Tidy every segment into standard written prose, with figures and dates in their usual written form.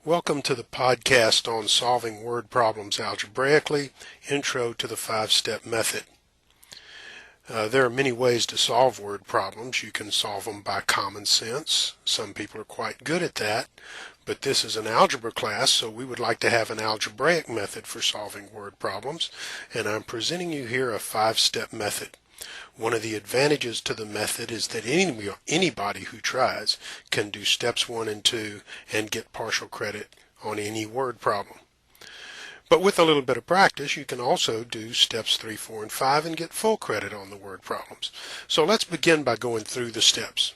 Welcome to the podcast on solving word problems algebraically, Intro to the Five-Step Method. There are many ways to solve word problems. You can solve them by common sense. Some people are quite good at that, but this is an algebra class, so we would like to have an algebraic method for solving word problems, and I'm presenting you here a five-step method. One of the advantages to the method is that anybody who tries can do steps 1 and 2 and get partial credit on any word problem. But with a little bit of practice, you can also do steps 3, 4, and 5 and get full credit on the word problems. So let's begin by going through the steps.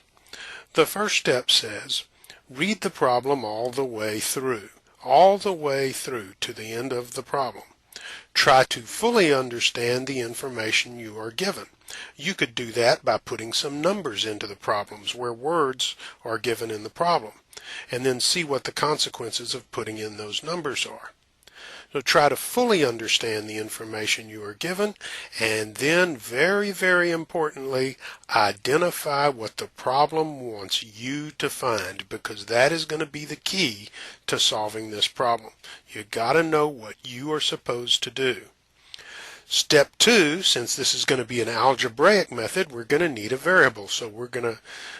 The first step says, read the problem all the way through to the end of the problem. Try to fully understand the information you are given. You could do that by putting some numbers into the problems where words are given in the problem, and then see what the consequences of putting in those numbers are. So try to fully understand the information you are given, and then very, very importantly, identify what the problem wants you to find, because that is going to be the key to solving this problem. You got to know what you are supposed to do. Step 2, since this is going to be an algebraic method, we're going to need a variable. So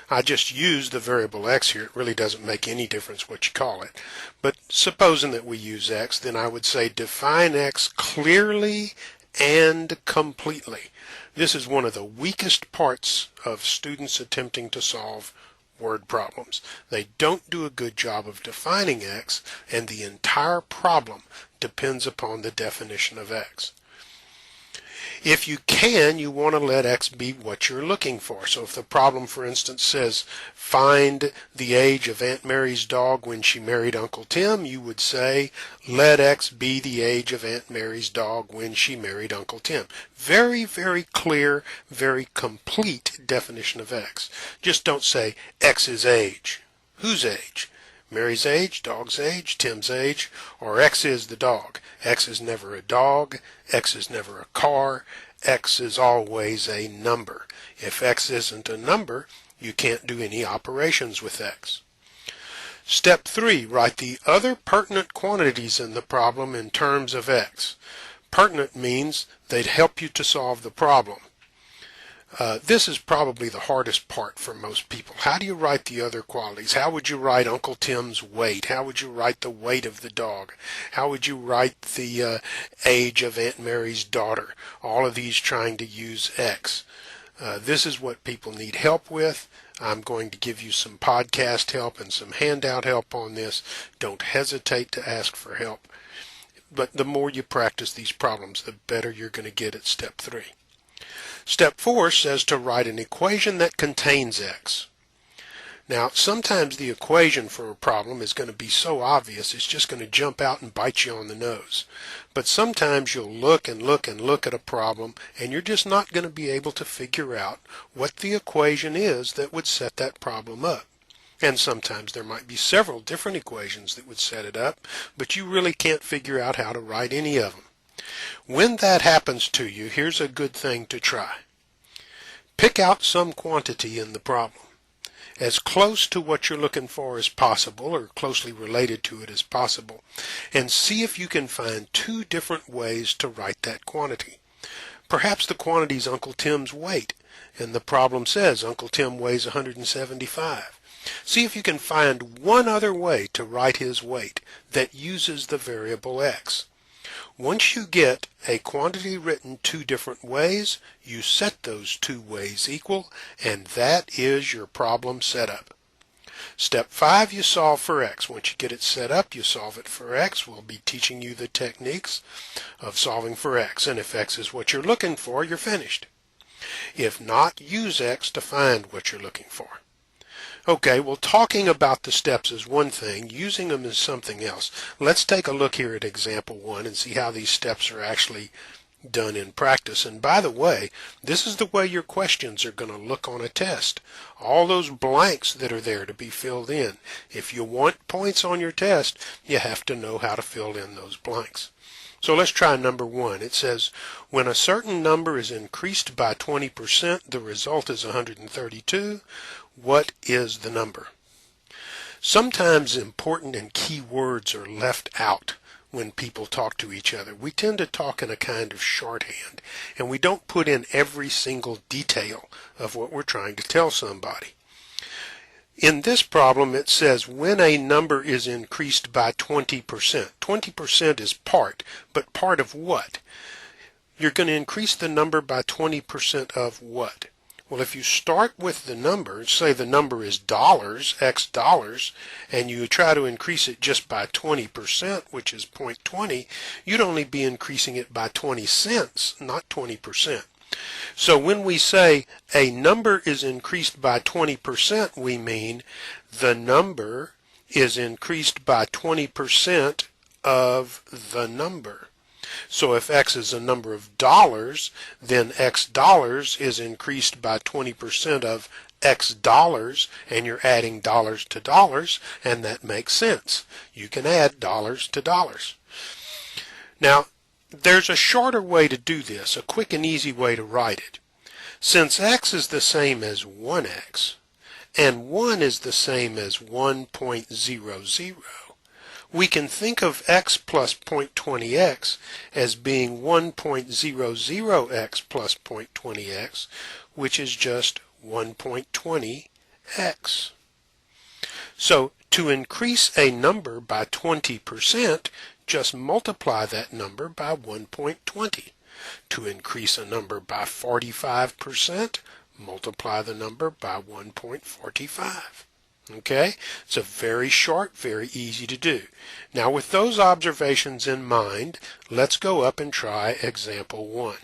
I just use the variable x here. It really doesn't make any difference what you call it. But supposing that we use x, then I would say define x clearly and completely. This is one of the weakest parts of students attempting to solve word problems. They don't do a good job of defining x, and the entire problem depends upon the definition of x. If you can, you want to let x be what you're looking for. So if the problem, for instance, says find the age of Aunt Mary's dog when she married Uncle Tim, you would say let x be the age of Aunt Mary's dog when she married Uncle Tim. Very, very clear, very complete definition of x. Just don't say x's age. Whose age? Mary's age, dog's age, Tim's age, or x is the dog. X is never a dog, x is never a car, x is always a number. If x isn't a number, you can't do any operations with x. Step 3, write the other pertinent quantities in the problem in terms of x. Pertinent means they'd help you to solve the problem. This is probably the hardest part for most people. How do you write the other qualities? How would you write Uncle Tim's weight? How would you write the weight of the dog? How would you write the age of Aunt Mary's daughter? All of these trying to use x. This is what people need help with. I'm going to give you some podcast help and some handout help on this. Don't hesitate to ask for help. But the more you practice these problems, the better you're going to get at step 3. Step 4 says to write an equation that contains x. Now, sometimes the equation for a problem is going to be so obvious it's just going to jump out and bite you on the nose. But sometimes you'll look and look and look at a problem and you're just not going to be able to figure out what the equation is that would set that problem up. And sometimes there might be several different equations that would set it up, but you really can't figure out how to write any of them. When that happens to you, here's a good thing to try. Pick out some quantity in the problem, as close to what you're looking for as possible, or closely related to it as possible, and see if you can find 2 different ways to write that quantity. Perhaps the quantity is Uncle Tim's weight, and the problem says Uncle Tim weighs 175. See if you can find one other way to write his weight that uses the variable x. Once you get a quantity written 2 different ways, you set those 2 ways equal, and that is your problem setup. Step 5, you solve for x. Once you get it set up, you solve it for x. We'll be teaching you the techniques of solving for x, and if x is what you're looking for, you're finished. If not, use x to find what you're looking for. Okay, well, talking about the steps is one thing, using them is something else. Let's take a look here at example 1 and see how these steps are actually done in practice. And by the way, this is the way your questions are going to look on a test. All those blanks that are there to be filled in. If you want points on your test, you have to know how to fill in those blanks. So let's try number 1. It says, when a certain number is increased by 20%, the result is 132. What is the number? Sometimes important and key words are left out when people talk to each other. We tend to talk in a kind of shorthand, and we don't put in every single detail of what we're trying to tell somebody. In this problem, it says when a number is increased by 20%. 20% is part, but part of what? You're going to increase the number by 20% of what? Well, if you start with the number, say the number is dollars, X dollars, and you try to increase it just by 20%, which is 0.20, you'd only be increasing it by 20 cents, not 20%. So when we say a number is increased by 20%, we mean the number is increased by 20% of the number. So if X is a number of dollars, then X dollars is increased by 20% of X dollars, and you're adding dollars to dollars, and that makes sense. You can add dollars to dollars. Now, there's a shorter way to do this, a quick and easy way to write it. Since X is the same as 1X, and 1 is the same as 1.00, we can think of X plus 0.20X as being 1.00X plus 0.20X, which is just 1.20X. So to increase a number by 20%, just multiply that number by 1.20. To increase a number by 45%, multiply the number by 1.45. Okay? It's a very short, very easy to do. Now with those observations in mind, let's go up and try example 1.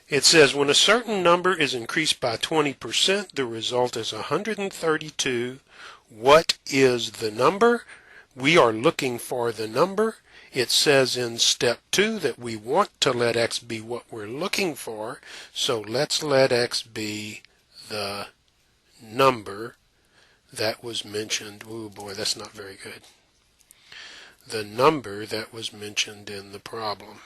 It says when a certain number is increased by 20%, the result is 132. What is the number? We are looking for the number. It says in step 2 that we want to let X be what we're looking for, so let's let X be the number that was mentioned. Oh boy, that's not very good. The number that was mentioned in the problem.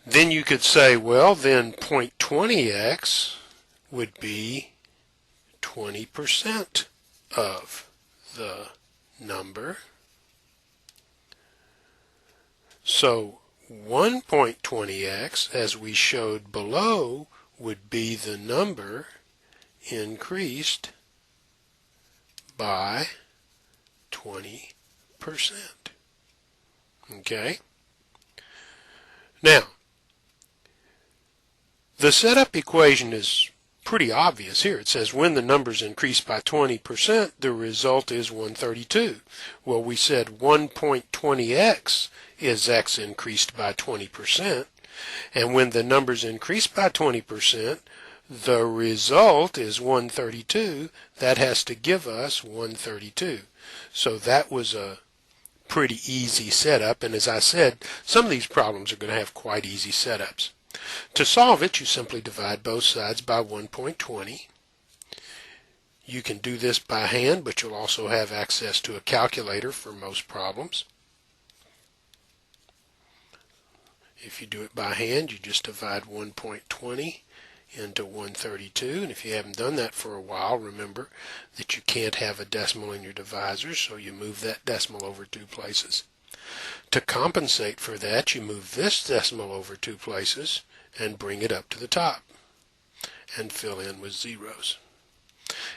Then you could say, well, then 0.20X would be 20% of the number. So 1.20X, as we showed below, would be the number increased by 20%. Okay? Now, the setup equation is pretty obvious here. It says when the numbers increase by 20%, the result is 132. Well, we said 1.20X is X increased by 20%, and when the numbers increase by 20%, the result is 132. That has to give us 132. So that was a pretty easy setup, and as I said, some of these problems are going to have quite easy setups. To solve it, you simply divide both sides by 1.20. You can do this by hand, but you'll also have access to a calculator for most problems. If you do it by hand, you just divide 1.20 into 132, and if you haven't done that for a while, remember that you can't have a decimal in your divisor, so you move that decimal over 2 places. To compensate for that, you move this decimal over 2 places and bring it up to the top and fill in with zeros.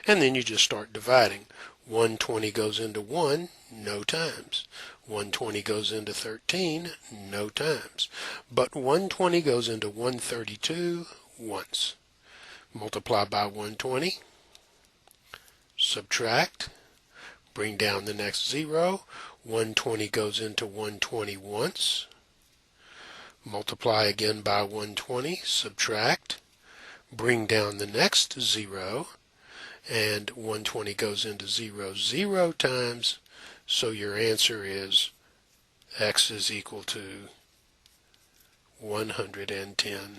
And then you just start dividing. 120 goes into 1, no times. 120 goes into 13, no times. But 120 goes into 132 once. Multiply by 120, subtract, bring down the next 0. 120 goes into 120 once. Multiply again by 120, subtract, bring down the next 0, and 120 goes into 0 times, so your answer is X is equal to 110.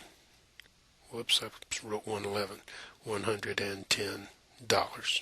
Whoops, I wrote 111. $110.